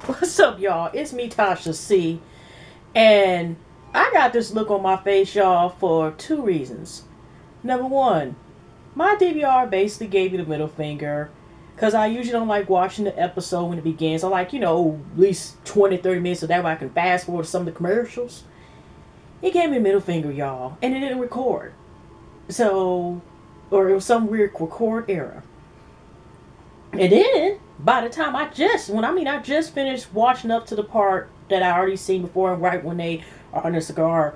What's up, y'all? It's me, Tasha C. And I got this look on my face, y'all, for two reasons. Number one, my DVR basically gave me the middle finger. Because I usually don't like watching the episode when it begins. I like, at least 20, 30 minutes so that way I can fast forward to some of the commercials. It gave me a middle finger, y'all. And it didn't record. So, or it was some weird record error. And then, by the time I just finished watching up to the part that I already seen before, right when they are in a cigar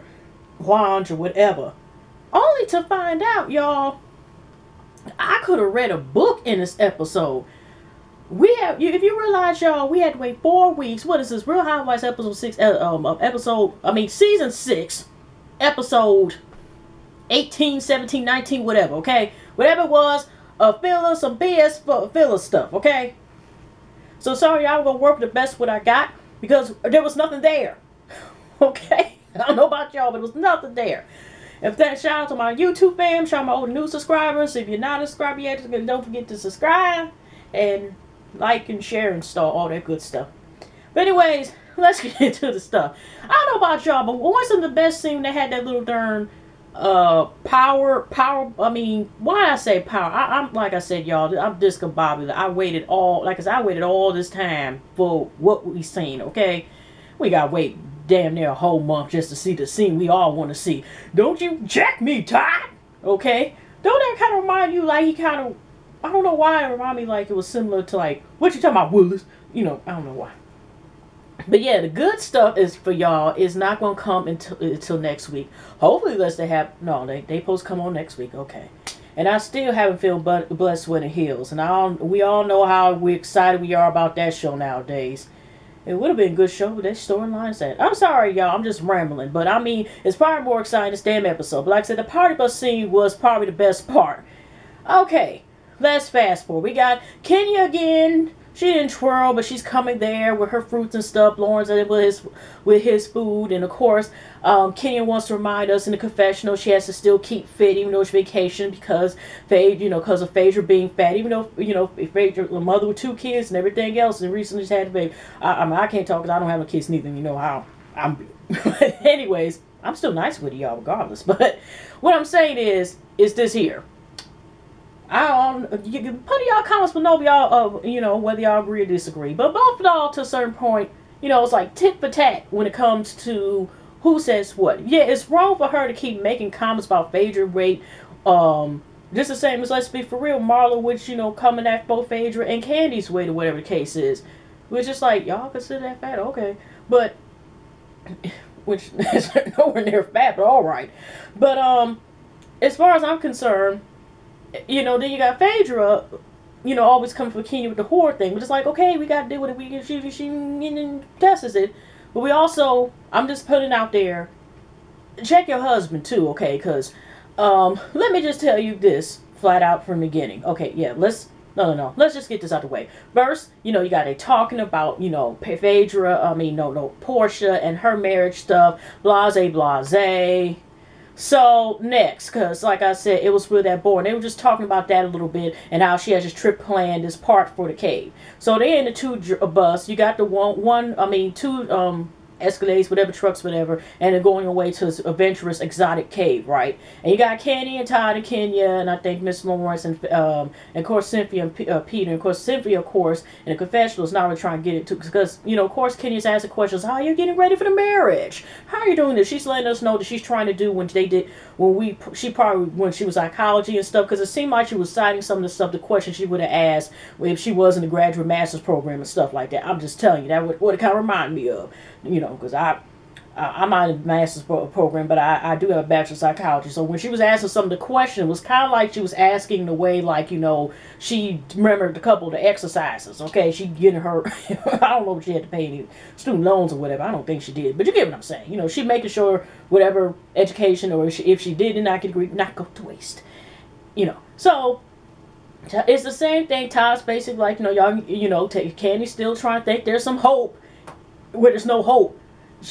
lounge or whatever. Only to find out, y'all, I could have read a book in this episode. If you realize, y'all, we had to wait 4 weeks. What is this? Real Housewives season 6, episode 18, 17, 19, whatever, okay? Whatever it was, filler, some BS filler stuff, okay? So sorry, I'm gonna work the best what I got because there was nothing there, okay? I don't know about y'all, but there was nothing there. If that, shout out to my YouTube fam, shout out to my old new subscribers. If you're not a subscriber yet, don't forget to subscribe and like and share and stuff, all that good stuff. But anyways, let's get into the stuff. I don't know about y'all, but wasn't the best scene they had that little darn power, I mean, why did I say power? I'm like I said, y'all, I'm discombobulated. I waited all this time for what we seen, okay? We gotta wait damn near a whole month just to see the scene we all want to see. Don't you jack me, Todd? Okay? Don't that kind of remind you, like, I don't know why it reminded me like it was similar to, like, what you talking about, Willis? I don't know why. But yeah, the good stuff is for y'all is not going to come until next week. Hopefully, unless they have, no, they supposed to come on next week, okay. And I still haven't feel blessed when it heals. And we all know how excited we are about that show nowadays. It would have been a good show, but that storyline said, I'm sorry, y'all, I'm just rambling. But I mean, it's probably more exciting this damn episode. But like I said, the party bus scene was probably the best part. Okay, let's fast forward. We got Kenya again. She didn't twirl, but she's coming there with her fruits and stuff. Lauren's at it with his food. And of course, Kenya wants to remind us in the confessional she has to still keep fit even though it's vacation because because of Phaedra being fat. Even though, Phaedra, a mother with 2 kids and everything else, and recently just had a baby. I can't talk because I don't have a kids neither. You know how I'm. But anyways, I'm still nice with y'all regardless. But what I'm saying is this here. You can put in y'all comments below y'all, whether y'all agree or disagree. But both of y'all, to a certain point, it's like tit for tat when it comes to who says what. Yeah, it's wrong for her to keep making comments about Phaedra weight. Just the same as, let's be for real, Marla, which, coming at both Phaedra and Candy's weight or whatever the case is. Which is like, y'all consider that fat? Okay. But, which is nowhere near fat, but alright. But, as far as I'm concerned, then you got Phaedra, always coming for Kenya with the whore thing. But it's like, okay, we got to deal with it. She tests it. But we also, I'm just putting out there, check your husband too, okay? Because, let me just tell you this flat out from the beginning. Okay, yeah, let's just get this out the way. First, you got they talking about, Phaedra, Portia and her marriage stuff, blase. So, next, because like I said, it was really that boring. They were just talking about that a little bit and how she has this trip planned, this part for the cave. So, they're in the 2 bus. You got the 2 Escalades, whatever, trucks, whatever, and they're going away to this adventurous, exotic cave, right? And you got Candy and Todd and Kenya, and I think Miss Lawrence, and of course Cynthia and Peter, and of course Cynthia, of course, in the confessional is not really trying to get it to, because, of course Kenya's asking questions, how are you getting ready for the marriage? How are you doing this? She's letting us know that she's trying to do when she was psychology and stuff, because it seemed like she was citing some of the stuff, the questions she would have asked if she was in the graduate master's program and stuff like that. I'm just telling you, that what it kind of reminded me of. Because I'm not in a master's program, but I do have a bachelor of psychology. So when she was asking some of the questions, it was kind of like she was asking the way, like, she remembered a couple of the exercises, okay? She getting her, I don't know if she had to pay any student loans or whatever. I don't think she did. But you get what I'm saying. She making sure whatever education, or if she did not get a degree, not go to waste. So it's the same thing. Todd's basically like, y'all, Candy's still trying to think there's some hope where there's no hope.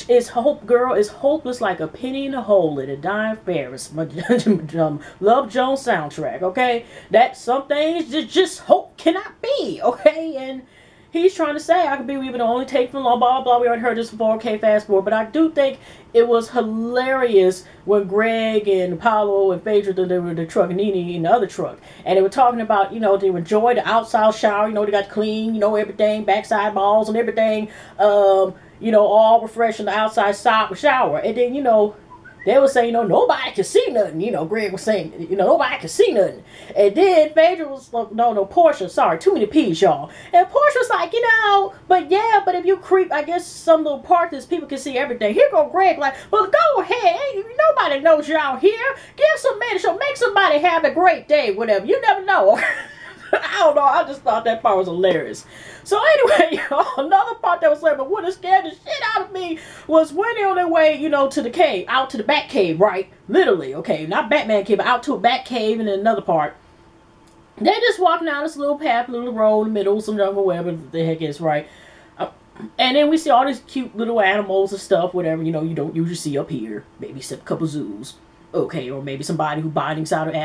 It's hope, girl. It's hopeless like a penny in a hole in a dying Ferris. Love Jones soundtrack, okay? That some things just hope cannot be, okay? And he's trying to say, I could be even only take from blah, blah, blah. We already heard this before. Okay, fast forward. But I do think it was hilarious when Greg and Apollo and Phaedra delivered the truck and Nene in the other truck. And they were talking about, you know, they enjoy the outside shower. You know, they got clean, you know, everything, backside balls and everything. You know, all refreshing the outside shower. And then, you know, they were saying, you know, nobody can see nothing. You know, Greg was saying, you know, nobody can see nothing. And then Phaedra was like, no, Portia, sorry, too many P's, y'all. And Portia was like, you know, but if you creep, I guess some little part of this, people can see everything. Here go Greg, like, well, go ahead. Ain't nobody knows you're out here. Give some minutes, so make somebody have a great day, whatever. You never know. I don't know. I just thought that part was hilarious. So anyway, another part that was hilarious, but what scared the shit out of me was when they're on their way, you know, to the cave, out to the Bat Cave, right? Literally, okay, not Batman Cave, but out to a Bat Cave, and then another part. They're just walking down this little path, little road in the middle, some jungle, whatever the heck is, right? And then we see all these cute little animals and stuff, whatever, you know, you don't usually see up here. Maybe except a couple zoos, okay, or maybe somebody who buying exotic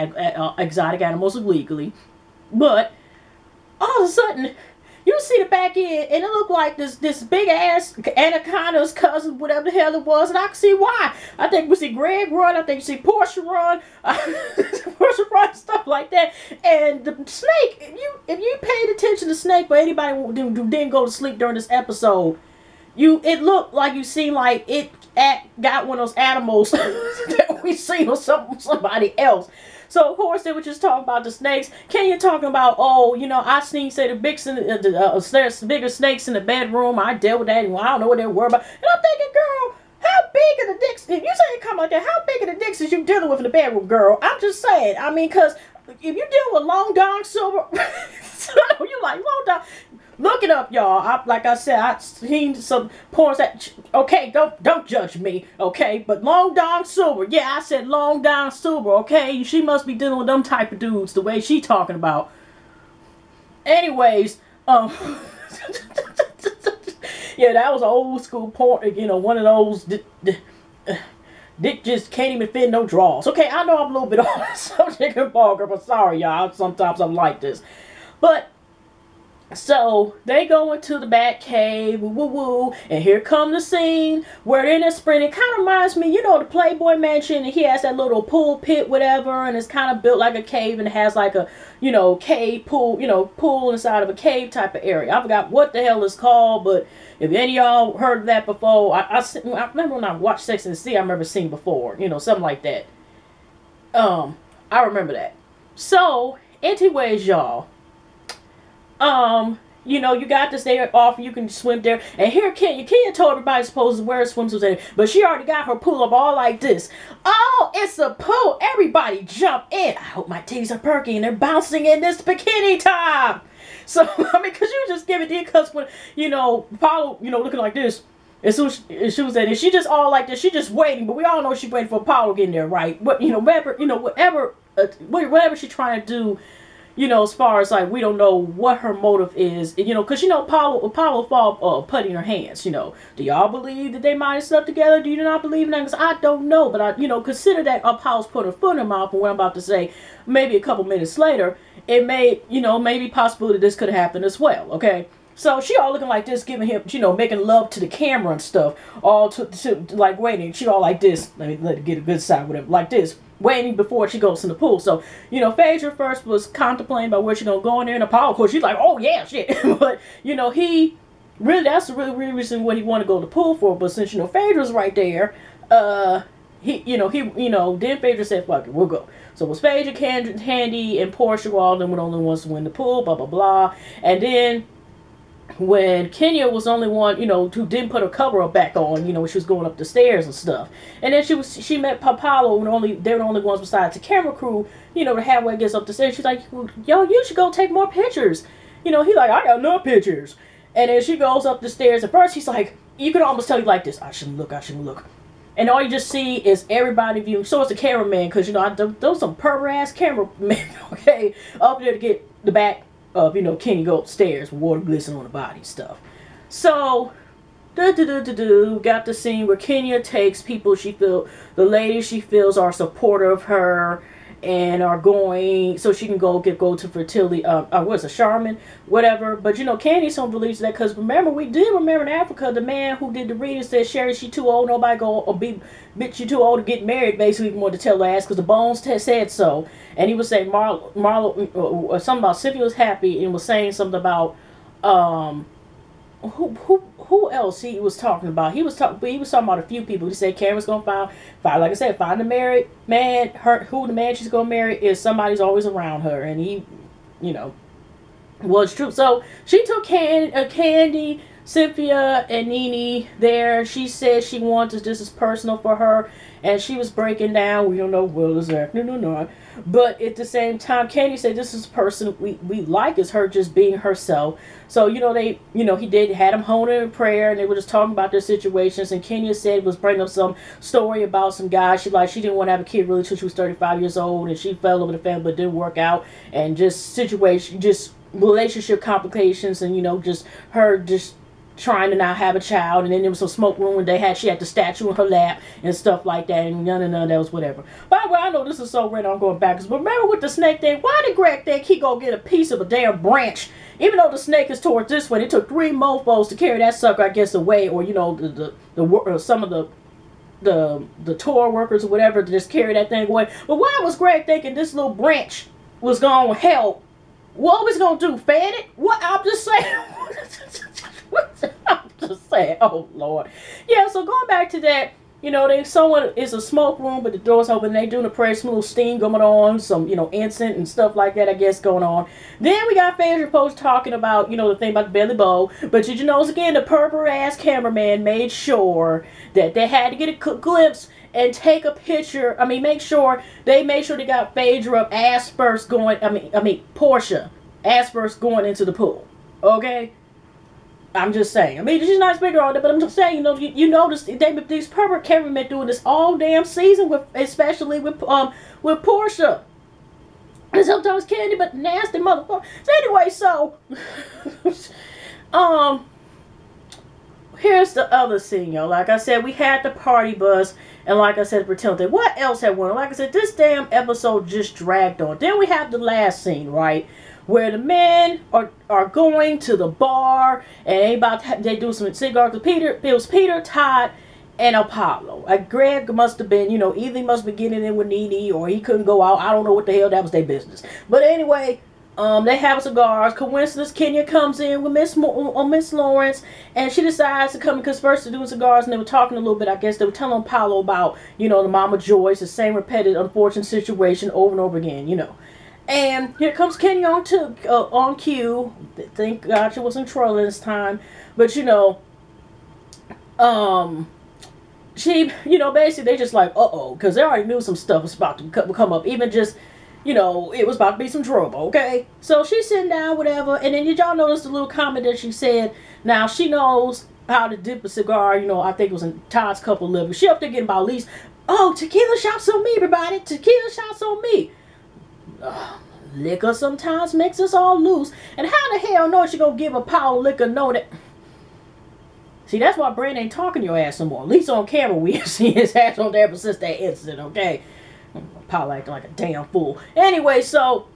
animals illegally. But all of a sudden, you see the back end, and it looked like this big ass anaconda's cousin, whatever the hell it was, and I can see why. I think we see Greg run, I think you see Portia run, Portia run, stuff like that. And the snake, if you paid attention to Snake, but anybody who didn't go to sleep during this episode, it looked like you seen like it got one of those animals that we seen on somebody else. So, of course, they were just talking about the snakes. Kenya talking about, oh, you know, I seen, say, there's bigger snakes in the bedroom. I dealt with that, and I don't know what they were about. And I'm thinking, girl, how big are the dicks? If you say it come like that, how big are the dicks is you dealing with in the bedroom, girl? I'm just saying. I mean, because if you deal with Long Dong Silver, you like Long Dong. Look it up, y'all. Like I said, I've seen some porns that, okay, don't judge me, okay? But Long Dong Silver, yeah, I said Long Dong Silver, okay? She must be dealing with them type of dudes, the way she talking about. Anyways, yeah, that was an old school porn, you know, one of those, Dick just can't even fit no drawers. Okay, I know I'm a little bit on the subject and vulgar, but sorry, y'all, sometimes I'm like this. But, so, they go into the Bat Cave, woo, and here come the scene where they're in a sprint. It kind of reminds me, you know, the Playboy Mansion, and he has that little pool pit, whatever, and it's kind of built like a cave, and it has like a, you know, cave pool, you know, pool inside of a cave type of area. I forgot what the hell it's called, but if any of y'all heard of that before, I remember when I watched Sex and the City, I remember seeing before, you know, something like that. I remember that. So, anyways, y'all, you know, you got this there off, you can swim there. And here Kenya told everybody supposed to wear a swimsuit there, but she already got her pool up all like this. Oh, it's a pool. Everybody jump in. I hope my titties are perky and they're bouncing in this bikini top. So, I mean, because you just give it there, because when, you know, Apollo, you know, looking like this, and so she was there, she just all like this, she just waiting, but we all know she's waiting for Apollo getting there, right? But, you know, whatever she's trying to do, you know, as far as like, we don't know what her motive is, you know, because, you know, Apollo fall putty in her hands, you know. Do y'all believe that they might have slept together? Do you not believe in that? Because I don't know, but I, you know, consider that Apollo's put her foot in her mouth, and what I'm about to say, maybe a couple minutes later, it may, you know, maybe possibility this could happen as well, okay? So she all looking like this, giving him, you know, making love to the camera and stuff, all to like waiting. She all like this, let it get a good side, whatever, like this, waiting before she goes in the pool. So, you know, Phaedra first was contemplating about where she gonna go in there, and Apollo, of course, she's like, oh yeah, shit. But, you know, he really, that's the real reason what he wanted to go to the pool for. But since, you know, Phaedra's right there, then Phaedra said, fuck it, we'll go. So it was Phaedra, Candy, and Portia, all of them were the only ones to win the pool, blah, blah, blah. And then when Kenya was the only one, you know, who didn't put her cover up back on, you know, when she was going up the stairs and stuff. And then she met Apollo, and they were the only ones besides the camera crew, you know, the halfway gets up the stairs. She's like, yo, you should go take more pictures. You know, he like, I got enough pictures. And then she goes up the stairs. At first, he's like, you can almost tell you like this, I shouldn't look. And all you just see is everybody viewing. So it's the cameraman, because, you know, those some pervert-ass cameramen, okay, up there to get the back of, you know, Kenny go upstairs with water glistening on the body stuff. So, got the scene where Kenya takes people the ladies she feels are supportive of her, and are going so she can go to fertility. What's a shaman, whatever. But you know, Candy don't believe that because remember in Africa the man who did the reading said, Sherry, she too old, nobody go or be bitch, you too old to get married. Basically, he wanted to tell her ass because the bones said so, and he was saying Marlo something about Cynthia was happy and was saying something about who else he was talking about? He was talking about a few people. He said Cameron's gonna find like I said, find the married man. Who the man she's gonna marry is somebody's always around her, and he, you know, was true. So she took Candy, Cynthia, and Nene there. She said she wanted this is personal for her, and she was breaking down. We don't know Will is there. No. But at the same time, Candy said this is person we like is her just being herself. So, you know, he had him hone in prayer, and they were just talking about their situations. And Kenya said it was bringing up some story about some guy. She didn't want to have a kid really till she was 35 years old, and she fell over the family, but didn't work out. And just relationship complications, and, you know, just her just trying to not have a child. And then there was some smoke room when she had the statue in her lap and stuff like that, and none of that was whatever. By the way, I know this is so random, I'm going backwards, but remember with the snake thing, why did Greg think he go get a piece of a damn branch? Even though the snake is towards this way, it took 3 mofos to carry that sucker, I guess, away, or, you know, some of the tour workers or whatever to just carry that thing away. But why was Greg thinking this little branch was gonna help? What was gonna do? Fan it? What? I'm just saying. I'm just saying. Oh Lord. Yeah. So going back to that, you know, it's a smoke room, but the door's open. They doing a prayer, some little steam going on, some, you know, incense and stuff like that, I guess, going on. Then we got Phaedra Post talking about, you know, the thing about the belly bow. But did you notice again, the purple ass cameraman made sure that they had to get a glimpse and take a picture. They made sure they got Phaedra up ass first going. Portia ass first going into the pool. Okay. I'm just saying. She's not bigger on it, but I'm just saying. You notice these pervert cameramen doing this all damn season especially with Portia. And sometimes Candy, but nasty motherfucker. So anyway, here's the other scene, yo. Like I said, we had the party bus, and like I said, pretend thing. What else had went on? Like I said, this damn episode just dragged on. Then we have the last scene, right? Where the men are going to the bar, and they do some cigars with Peter. It was Peter, Todd, and Apollo. Greg must have been, either he must be getting in with Nene, or he couldn't go out. I don't know what the hell, that was their business. But anyway, they have cigars. Coincidence, Kenya comes in with Miss Lawrence, and she decides to come because first they're doing cigars, and they were talking a little bit. I guess they were telling Apollo about, the Mama Joyce, the same repetitive, unfortunate situation over and over again, And here comes Kenny on cue. Thank God she wasn't trolling this time. But, she, basically they just like, uh-oh. Because they already knew some stuff was about to come up. Even just, it was about to be some trouble, okay? So she's sitting down, whatever. And then did y'all notice the little comment that she said? Now, she knows how to dip a cigar. I think it was in Todd's cup of liver. She up there getting about at least, tequila shots on me, everybody. Tequila shots on me. Liquor sometimes makes us all loose. And how the hell know she gonna give a Paul liquor know that? See, that's why Brandon ain't talking your ass no more. At least on camera we have seen his ass on there ever since that incident, okay? Paul acting like a damn fool. Anyway, so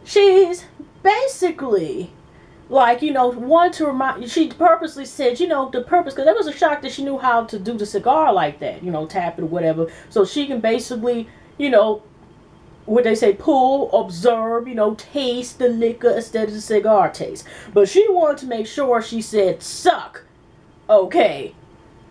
she's basically like, wanted to remind, she purposely said, the purpose, because that was a shock that she knew how to do the cigar like that, tap it or whatever. So she can basically, what they say, pull, observe, taste the liquor instead of the cigar taste. But she wanted to make sure she said suck, okay,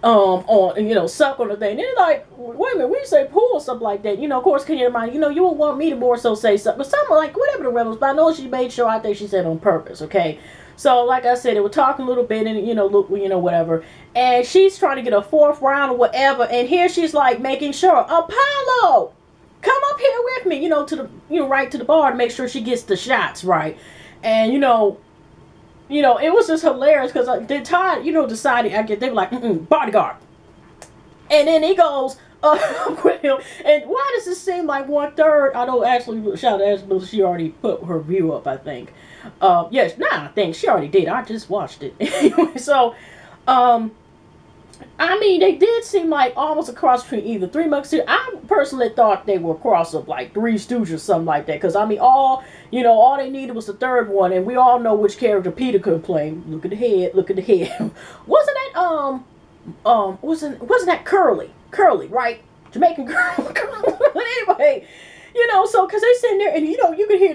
on, suck on the thing. And they're like, wait a minute, we say pull or something like that. Of course, can you remind, you would want me to more so say something. But something like, whatever the rebels, but I know she made sure, I think she said on purpose, okay. So, like I said, they were talking a little bit and, whatever. And she's trying to get a 4th round or whatever. And here she's like making sure, Apollo, come up here with me, to the, right to the bar to make sure she gets the shots right. And, it was just hilarious because then Todd, decided, they were like, bodyguard. And then he goes with him. And why does this seem like 1/3? I don't actually shout out Ashley, she already put her view up, I think. I think she already did. I just watched it. Anyway, so, I mean, they did seem like almost a cross between either Three Musketeers. I personally thought they were a cross of like Three Stooges or something like that. Because I mean, all they needed was the third one, and we all know which character Peter could play. Look at the head. Look at the head. wasn't that Curly, right? Jamaican girl. But anyway, so because they sitting there and you can hear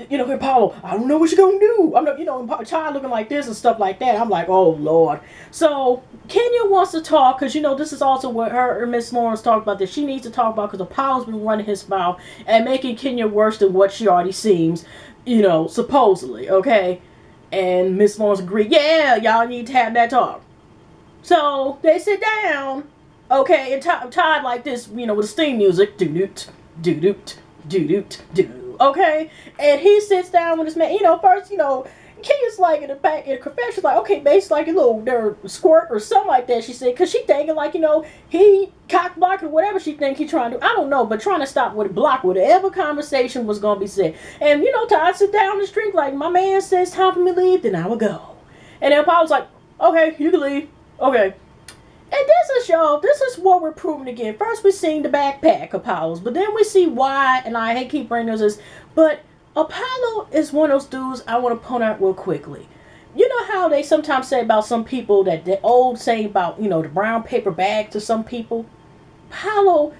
hear Apollo. I don't know what you're gonna do. I'm not, child looking like this and stuff like that. I'm like, oh Lord. So Kenya wants to talk because this is also what her and Miss Lawrence talked about, that she needs to talk about because Apollo's been running his mouth and making Kenya worse than what she already seems. Supposedly, okay. And Miss Lawrence agreed. Yeah, y'all need to have that talk. So they sit down. Okay, and tied like this, with the steam music, doo-doot, doo-doot, doo-doot, doo. Okay, and he sits down with his man. First, Kenya's like in the back in the confession's like, okay, basically like a little squirt or something like that. She said, cause she thinking like, he cock blocked or whatever she think he trying to do. I don't know, but trying to stop with block whatever conversation was gonna be said. And Todd sit down the street like, my man says time for me to leave, then I will go. And then Paul was like, okay, you can leave. Okay. And this is what we're proving again. First we seen the backpack Apollo's, but then we see why, and I hate keep bringing this, but Apollo is one of those dudes I want to point out real quickly. You know how they sometimes say about some people that the old saying about, the brown paper bag to some people? Apollo,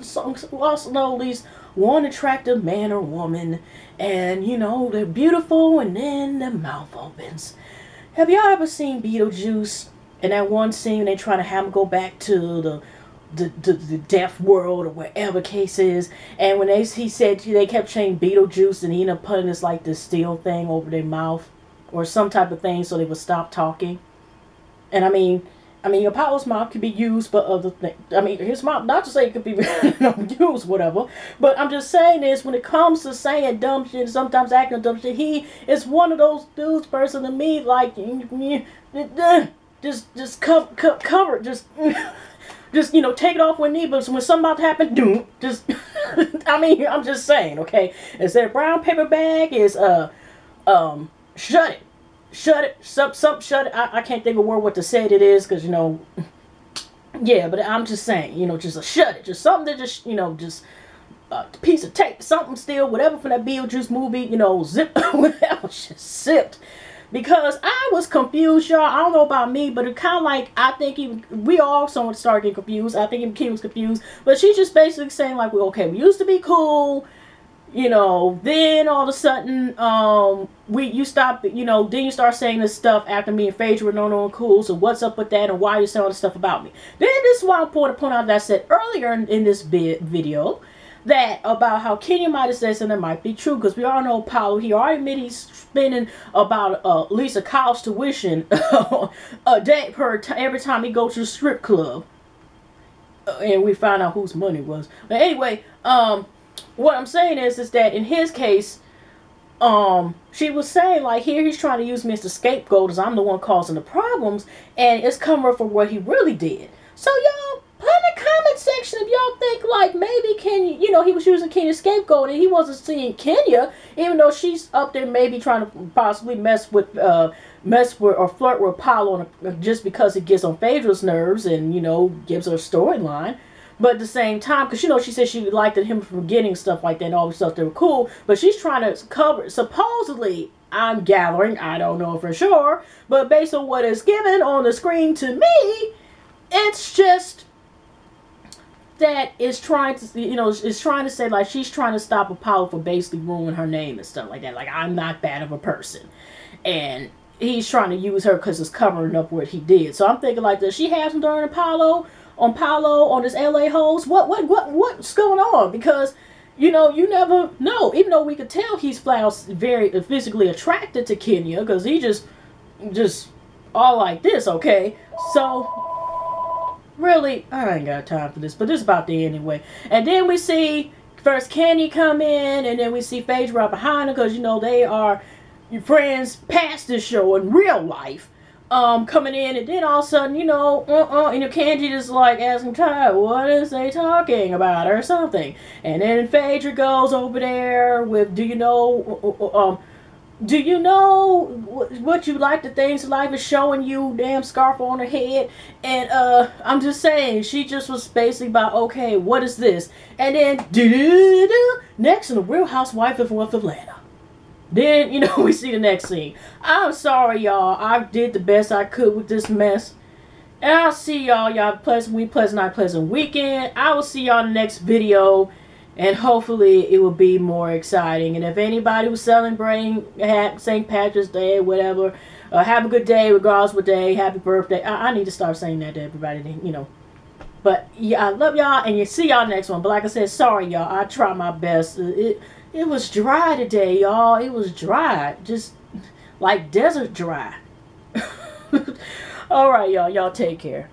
some also know at least one attractive man or woman, and they're beautiful, and then their mouth opens. Have y'all ever seen Beetlejuice? In that one scene, they trying to have him go back to the deaf world or wherever case is, and when he said they kept saying Beetlejuice, and he ended up putting this like this steel thing over their mouth or some type of thing so they would stop talking. And I mean Apollo's mouth could be used for other things. I mean his mouth, not to say it could be used whatever, but I'm just saying this, when it comes to saying dumb shit, sometimes acting dumb shit, he is one of those dudes person to me like. Just cover it. Just take it off when need. But when something about to happen, just. I'm just saying, okay. Instead of brown paper bag is shut it, shut it. I can't think of what to say it is because yeah. But I'm just saying, just a shut it, just something that just a piece of tape, something still, whatever from that Beetlejuice movie, zip, whatever, just zipped. Because I was confused, y'all. I don't know about me, but it kind of like, I think we all somewhat started getting confused. I think even Kim was confused. But she's just basically saying like, well, okay, we used to be cool. Then all of a sudden, you stop, then you start saying this stuff after me and Phaedra were no cool. So what's up with that, and why are you saying all this stuff about me? Then this is why I want to point out that I said earlier in this video that about how Kenya might have said something that might be true, because we all know Apollo, he already admitted he's spending about at least a college tuition a day every time he goes to the strip club, and we found out whose money was. But anyway, what I'm saying is that in his case, she was saying like, here he's trying to use me as the scapegoat as I'm the one causing the problems, and it's coming for what he really did. So y'all, put in the comment section if y'all think like maybe Kenya, he was using Kenya's scapegoat and he wasn't seeing Kenya, even though she's up there maybe trying to possibly mess with or flirt with Apollo just because it gets on Phaedra's nerves and gives her a storyline. But at the same time, because she said she liked him from getting stuff like that and all the stuff, they were cool, but she's trying to cover, supposedly, I'm gathering, I don't know for sure, but based on what is given on the screen to me, it's just that is trying to, is trying to say like she's trying to stop Apollo for basically ruining her name and stuff like that. Like, I'm not bad of a person, and he's trying to use her because it's covering up what he did. So I'm thinking like, does she have some during Apollo on this LA host? What's going on? Because you never know. Even though we could tell he's flat out very physically attracted to Kenya, because he just all like this. Okay, so. Really, I ain't got time for this, but this is about the end anyway. And then we see first Kenya come in, and then we see Phaedra right behind her, because they are friends past this show in real life. Coming in, and then all of a sudden, Kenji just like asking Ty, what is they talking about or something. And then Phaedra goes over there with, Do you know what you like? The things life is showing you, damn scarf on her head, and I'm just saying, she just was basically about, okay, what is this? And then next in the Real Housewife of North Atlanta. Then we see the next scene. I'm sorry, y'all. I did the best I could with this mess, and I'll see y'all. Y'all pleasant week, pleasant night, pleasant weekend. I will see y'all in the next video. And hopefully it will be more exciting. And if anybody was celebrating St. Patrick's Day, whatever, have a good day, regardless of what day. Happy birthday. I need to start saying that to everybody, But yeah, I love y'all, and you see y'all next one. But like I said, sorry y'all. I tried my best. It was dry today, y'all. It was dry, just like desert dry. All right, y'all. Y'all take care.